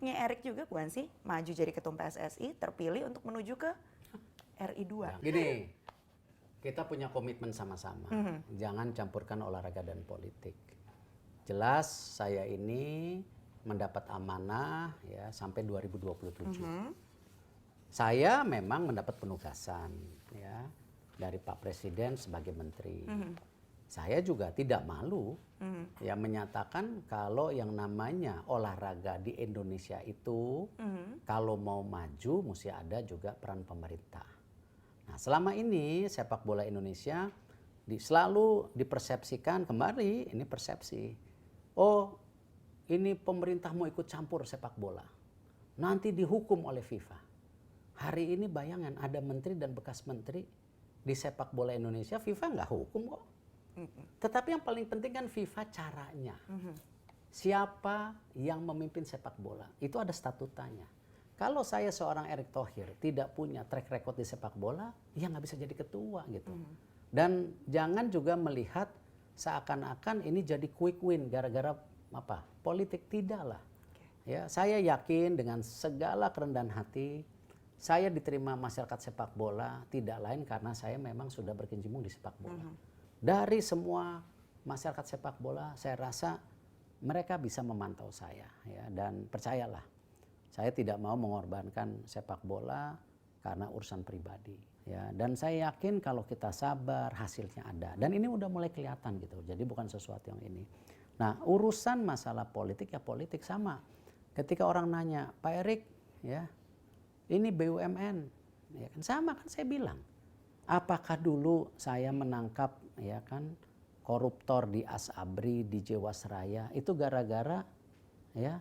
triknya Erik juga bukan sih? Maju jadi ketum PSSI, terpilih untuk menuju ke RI2. Gini, kita punya komitmen sama-sama. Jangan campurkan olahraga dan politik. Jelas saya ini mendapat amanah ya sampai 2027. Saya memang mendapat penugasan ya dari Pak Presiden sebagai menteri. Saya juga tidak malu ya menyatakan kalau yang namanya olahraga di Indonesia itu kalau mau maju mesti ada juga peran pemerintah. Nah, selama ini sepak bola Indonesia selalu dipersepsikan kembali ini persepsi. Oh, ini pemerintah mau ikut campur sepak bola. Nanti dihukum oleh FIFA. Hari ini bayangan ada menteri dan bekas menteri di sepak bola Indonesia, FIFA nggak hukum kok. Tetapi yang paling penting kan FIFA caranya. Siapa yang memimpin sepak bola? Itu ada statutanya. Kalau saya seorang Erick Thohir tidak punya track record di sepak bola, ya nggak bisa jadi ketua gitu. Dan jangan juga melihat seakan-akan ini jadi quick win gara-gara apa? Politik, tidaklah. Ya, saya yakin dengan segala kerendahan hati, saya diterima masyarakat sepak bola tidak lain karena saya memang sudah berkecimpung di sepak bola. Dari semua masyarakat sepak bola, saya rasa mereka bisa memantau saya, ya, dan percayalah, saya tidak mau mengorbankan sepak bola karena urusan pribadi, ya. Dan saya yakin kalau kita sabar, hasilnya ada. Dan ini udah mulai kelihatan gitu. Jadi bukan sesuatu yang ini. Nah, urusan masalah politik ya politik sama. Ketika orang nanya, Pak Erik, ya, ini BUMN, ya kan sama kan saya bilang. Apakah dulu saya menangkap ya kan koruptor di Asabri, di Jiwasraya itu gara-gara ya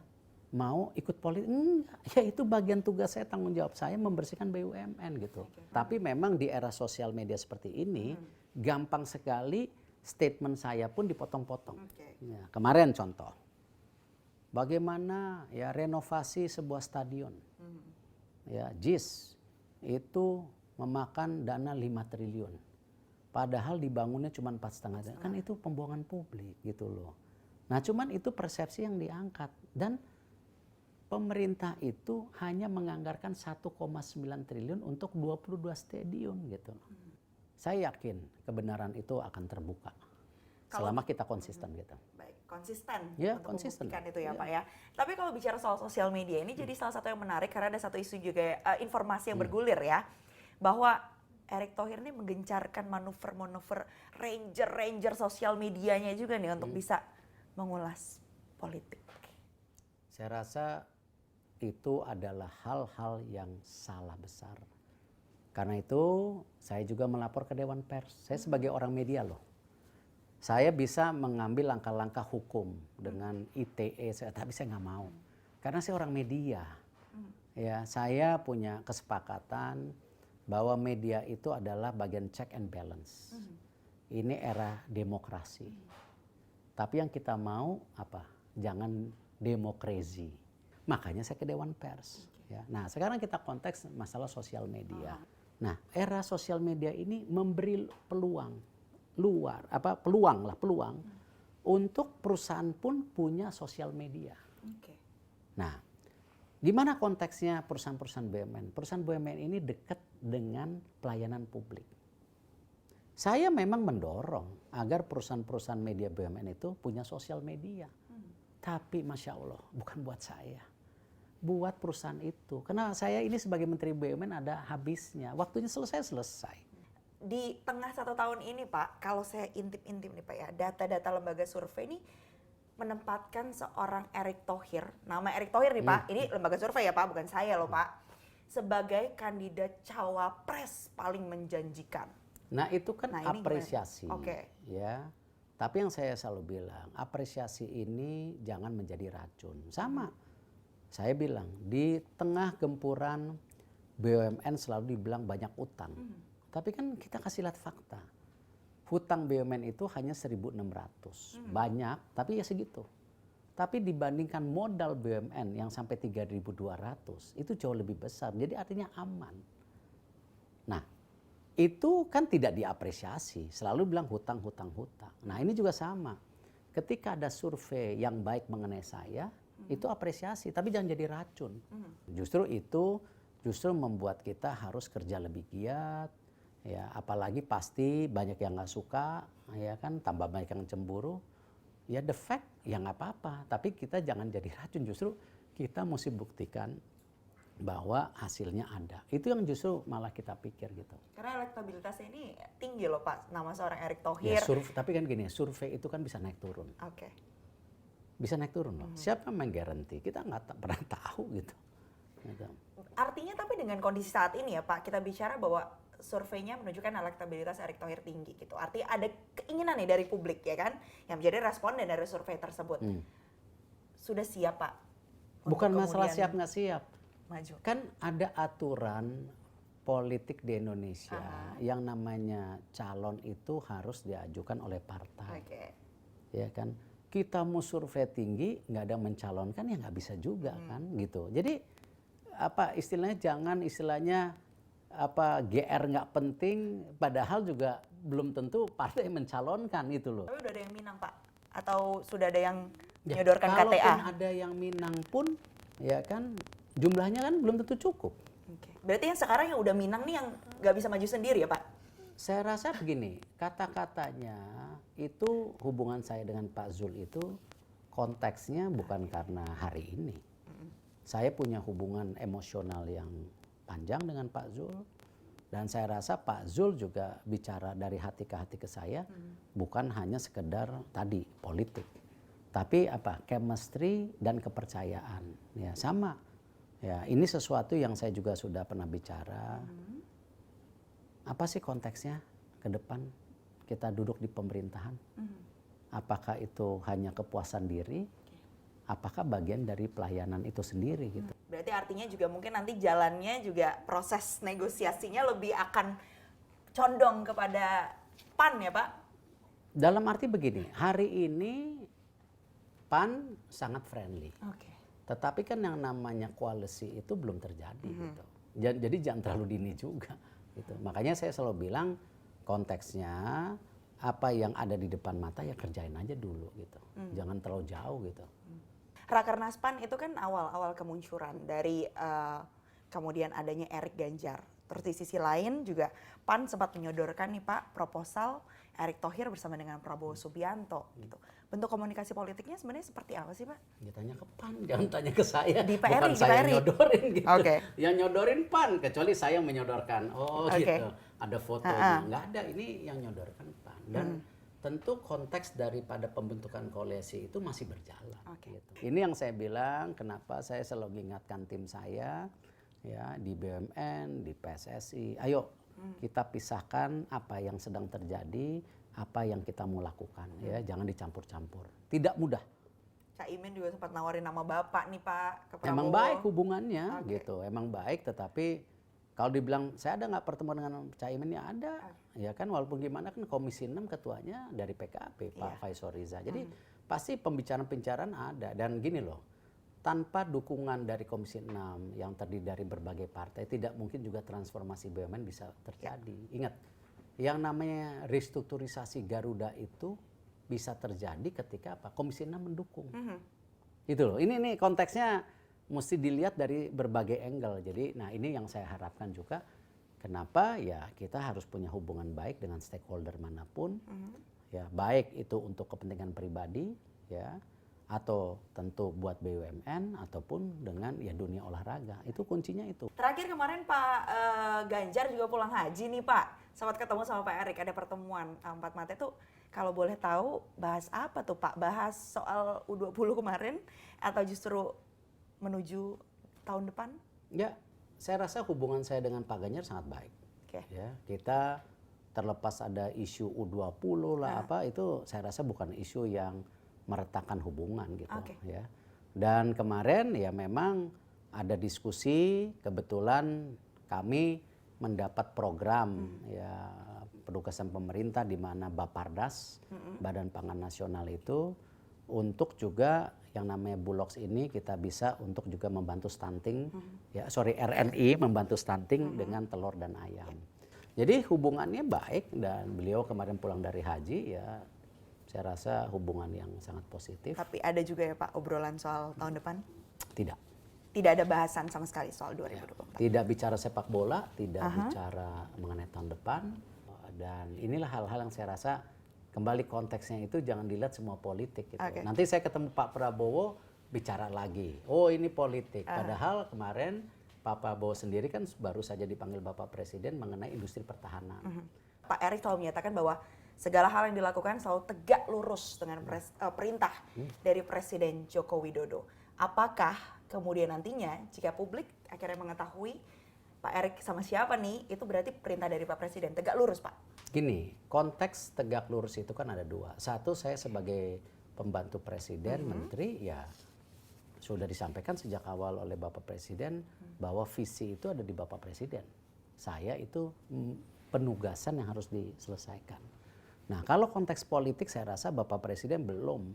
mau ikut politik? Enggak, ya itu bagian tugas saya, tanggung jawab saya membersihkan BUMN gitu. Tapi memang di era sosial media seperti ini gampang sekali statement saya pun dipotong-potong. Ya, kemarin contoh, bagaimana ya renovasi sebuah stadion, ya JIS itu memakan dana 5 triliun. Padahal dibangunnya cuma 4,5 triliun. Kan itu pembohongan publik gitu loh. Nah cuman itu persepsi yang diangkat. Dan pemerintah itu hanya menganggarkan 1,9 triliun untuk 22 stadion gitu. Saya yakin kebenaran itu akan terbuka. Selama kita konsisten gitu. Baik, konsisten ya, untuk konsisten. membuktikan itu ya Pak ya. Tapi kalau bicara soal sosial media ini jadi salah satu yang menarik karena ada satu isu juga informasi yang bergulir ya. Bahwa Erick Thohir ini menggencarkan manuver-manuver ranger sosial medianya juga nih untuk bisa mengulas politik. Saya rasa itu adalah hal-hal yang salah besar. Karena itu saya juga melapor ke Dewan Pers. Saya sebagai orang media loh. Saya bisa mengambil langkah-langkah hukum dengan ITE, tapi saya nggak mau. Karena saya orang media. Ya, saya punya kesepakatan bahwa media itu adalah bagian check and balance. Ini era demokrasi. Tapi yang kita mau apa? Jangan demokrasi. Makanya saya ke Dewan Pers. Ya. Nah, sekarang kita konteks masalah sosial media. Nah, era sosial media ini memberi peluang untuk perusahaan pun punya sosial media. Nah, di mana konteksnya perusahaan-perusahaan BUMN? Perusahaan BUMN ini dekat dengan pelayanan publik. Saya memang mendorong agar perusahaan-perusahaan media BUMN itu punya sosial media. Tapi Masya Allah, bukan buat saya. Buat perusahaan itu. Karena saya ini sebagai Menteri BUMN ada habisnya. Waktunya selesai. Di tengah 1 tahun ini Pak, kalau saya intip-intip nih Pak ya, data-data lembaga survei ini menempatkan seorang Erick Thohir, nama Erick Thohir nih Pak, ini lembaga survei ya Pak, bukan saya loh Pak, sebagai kandidat cawapres paling menjanjikan. Nah itu kan apresiasi, ya. Tapi yang saya selalu bilang, apresiasi ini jangan menjadi racun. Sama, saya bilang di tengah gempuran BUMN selalu dibilang banyak utang. Tapi kan kita kasih lihat fakta. Hutang BUMN itu hanya 1.600. Banyak, tapi ya segitu. Tapi dibandingkan modal BUMN yang sampai 3.200, itu jauh lebih besar. Jadi artinya aman. Nah, itu kan tidak diapresiasi. Selalu bilang hutang. Nah, ini juga sama. Ketika ada survei yang baik mengenai saya, Itu apresiasi, tapi jangan jadi racun. Justru itu membuat kita harus kerja lebih giat, ya. Apalagi pasti banyak yang nggak suka, ya kan, tambah banyak yang cemburu. Ya the fact, ya nggak apa-apa. Tapi kita jangan jadi racun. Justru kita mesti buktikan bahwa hasilnya ada. Itu yang justru malah kita pikir gitu. Karena elektabilitasnya ini tinggi loh Pak, nama seorang Erick Ya, Thohir. tapi kan gini, survei itu kan bisa naik turun. Oke. Bisa naik turun loh. Siapa yang menggaranti? Kita nggak pernah tahu gitu. Artinya tapi dengan kondisi saat ini ya Pak, kita bicara bahwa surveinya menunjukkan elektabilitas Erick Thohir tinggi gitu. Artinya ada keinginan nih dari publik ya kan, yang menjadi responden dari survei tersebut. Sudah siap Pak? Bukan masalah siap nggak siap. Maju. Kan ada aturan politik di Indonesia yang namanya calon itu harus diajukan oleh partai. Oke. Ya kan? Kita mau survei tinggi, nggak ada yang mencalonkan, ya nggak bisa juga kan gitu. Jadi apa istilahnya, jangan istilahnya apa GR nggak penting, padahal juga belum tentu partai mencalonkan itu loh. Tapi udah ada yang minang Pak? Atau sudah ada yang Ya, menyodorkan KTA? kalaupun ada yang minang pun, ya kan jumlahnya kan belum tentu cukup. Oke. Berarti yang sekarang yang udah minang nih yang nggak bisa maju sendiri ya Pak? Saya rasa begini, kata-katanya itu hubungan saya dengan Pak Zul itu konteksnya bukan karena hari ini. Saya punya hubungan emosional yang panjang dengan Pak Zul, dan saya rasa Pak Zul juga bicara dari hati ke saya, bukan hanya sekedar tadi politik, tapi apa, chemistry dan kepercayaan. Ya sama. Ya, ini sesuatu yang saya juga sudah pernah bicara. Apa sih konteksnya ke depan kita duduk di pemerintahan? Apakah itu hanya kepuasan diri? Apakah bagian dari pelayanan itu sendiri gitu? Berarti artinya juga mungkin nanti jalannya juga proses negosiasinya lebih akan condong kepada PAN ya Pak? Dalam arti begini, hari ini PAN sangat friendly. Oke. Tetapi kan yang namanya koalisi itu belum terjadi gitu. Jadi jangan terlalu dini juga gitu. Makanya saya selalu bilang konteksnya apa yang ada di depan mata ya kerjain aja dulu gitu. Jangan terlalu jauh gitu. Rakernas PAN itu kan awal-awal kemunculan dari kemudian adanya Erick Ganjar. Terus di sisi lain juga PAN sempat menyodorkan nih Pak proposal Erick Thohir bersama dengan Prabowo Subianto gitu. Bentuk komunikasi politiknya sebenarnya seperti apa sih Pak? Ya tanya ke PAN, jangan tanya ke saya. Di PRI, bukan di saya PRI. nyodorin gitu. Oke. Yang nyodorin PAN, kecuali saya yang menyodorkan. Oh gitu, ada fotonya. Nggak ada, ini yang nyodorkan PAN. Dan tentu konteks daripada pembentukan koalisi itu masih berjalan. Gitu. Ini yang saya bilang, kenapa saya selalu mengingatkan tim saya, ya di BUMN, di PSSI. Ayo kita pisahkan apa yang sedang terjadi, apa yang kita mau lakukan. Ya, jangan dicampur-campur. Tidak mudah. Caimin juga sempat nawarin nama Bapak nih Pak ke Prabowo. Emang baik hubungannya gitu, emang baik, tetapi kalau dibilang saya ada nggak pertemuan dengan Caimin, ya ada, ya kan, walaupun gimana kan Komisi 6 ketuanya dari PKB Pak Faisal Riza, jadi pasti pembicaraan-pembicaraan ada. Dan gini loh, tanpa dukungan dari Komisi 6 yang terdiri dari berbagai partai, tidak mungkin juga transformasi BUMN bisa terjadi. Ingat, yang namanya restrukturisasi Garuda itu bisa terjadi ketika apa? Komisi 6 mendukung. Itu loh. Ini konteksnya mesti dilihat dari berbagai angle. Jadi, nah ini yang saya harapkan juga. Kenapa? Ya kita harus punya hubungan baik dengan stakeholder manapun. Ya baik itu untuk kepentingan pribadi, ya, atau tentu buat BUMN ataupun dengan ya dunia olahraga. Itu kuncinya itu. Terakhir kemarin Pak Ganjar juga pulang haji nih Pak. Sempat ketemu sama Pak Erick, ada pertemuan empat mata itu. Kalau boleh tahu bahas apa tuh Pak? Bahas soal U20 kemarin atau justru menuju tahun depan? Ya, saya rasa hubungan saya dengan Pak Ganjar sangat baik. Oke. Ya, kita terlepas ada isu U20 lah apa, itu saya rasa bukan isu yang meretakkan hubungan gitu. Ya. Dan kemarin ya memang ada diskusi, kebetulan kami mendapat program ya penugasan pemerintah di mana Bapardas, Badan Pangan Nasional itu untuk juga yang namanya Bulox ini kita bisa untuk juga membantu stunting, RNI membantu stunting dengan telur dan ayam. Jadi hubungannya baik, dan beliau kemarin pulang dari haji ya, saya rasa hubungan yang sangat positif. Tapi ada juga ya Pak obrolan soal tahun depan? Tidak. Tidak ada bahasan sama sekali soal 2024? Tidak bicara sepak bola, tidak bicara mengenai tahun depan. Dan inilah hal-hal yang saya rasa kembali konteksnya itu jangan dilihat semua politik gitu. Nanti saya ketemu Pak Prabowo bicara lagi, oh ini politik. Padahal kemarin Pak Prabowo sendiri kan baru saja dipanggil Bapak Presiden mengenai industri pertahanan. Pak Erick selalu menyatakan bahwa segala hal yang dilakukan selalu tegak lurus dengan perintah dari Presiden Joko Widodo. Apakah kemudian nantinya jika publik akhirnya mengetahui Pak Erick sama siapa nih, itu berarti perintah dari Pak Presiden, tegak lurus Pak? Gini, konteks tegak lurus itu kan ada dua. Satu, saya sebagai pembantu Presiden, Menteri, ya sudah disampaikan sejak awal oleh Bapak Presiden bahwa visi itu ada di Bapak Presiden. Saya itu penugasan yang harus diselesaikan. Nah, kalau konteks politik saya rasa Bapak Presiden belum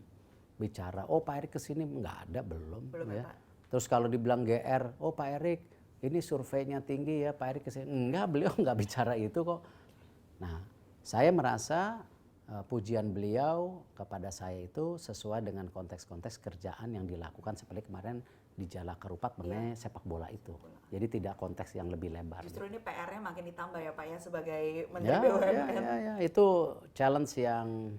bicara, oh Pak Erick kesini, nggak ada, belum ya. Pak. Terus kalau dibilang GR, oh Pak Erick ini surveinya tinggi ya, Pak Erick kesini. Enggak, beliau nggak bicara itu kok. Nah, saya merasa pujian beliau kepada saya itu sesuai dengan konteks-konteks kerjaan yang dilakukan seperti kemarin di Jalak Harupat mengenai sepak bola itu. Jadi tidak konteks yang lebih lebar. Justru ini PR-nya makin ditambah ya Pak ya sebagai Menteri BUMN. Ya, itu challenge yang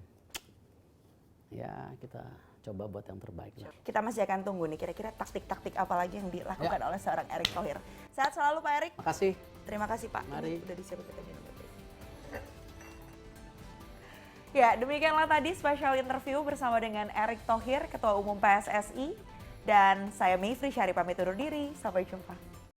ya kita coba buat yang terbaik lah. Kita masih akan tunggu nih kira-kira taktik-taktik apa lagi yang dilakukan oleh seorang Erick Thohir. Sehat selalu Pak Erick. Makasih. Terima kasih Pak. Mari. Ini udah disiapkan kita minum. Ya, demikianlah tadi special interview bersama dengan Erick Thohir, Ketua Umum PSSI. Dan saya Mayfri Syari pamit undur diri. Sampai jumpa.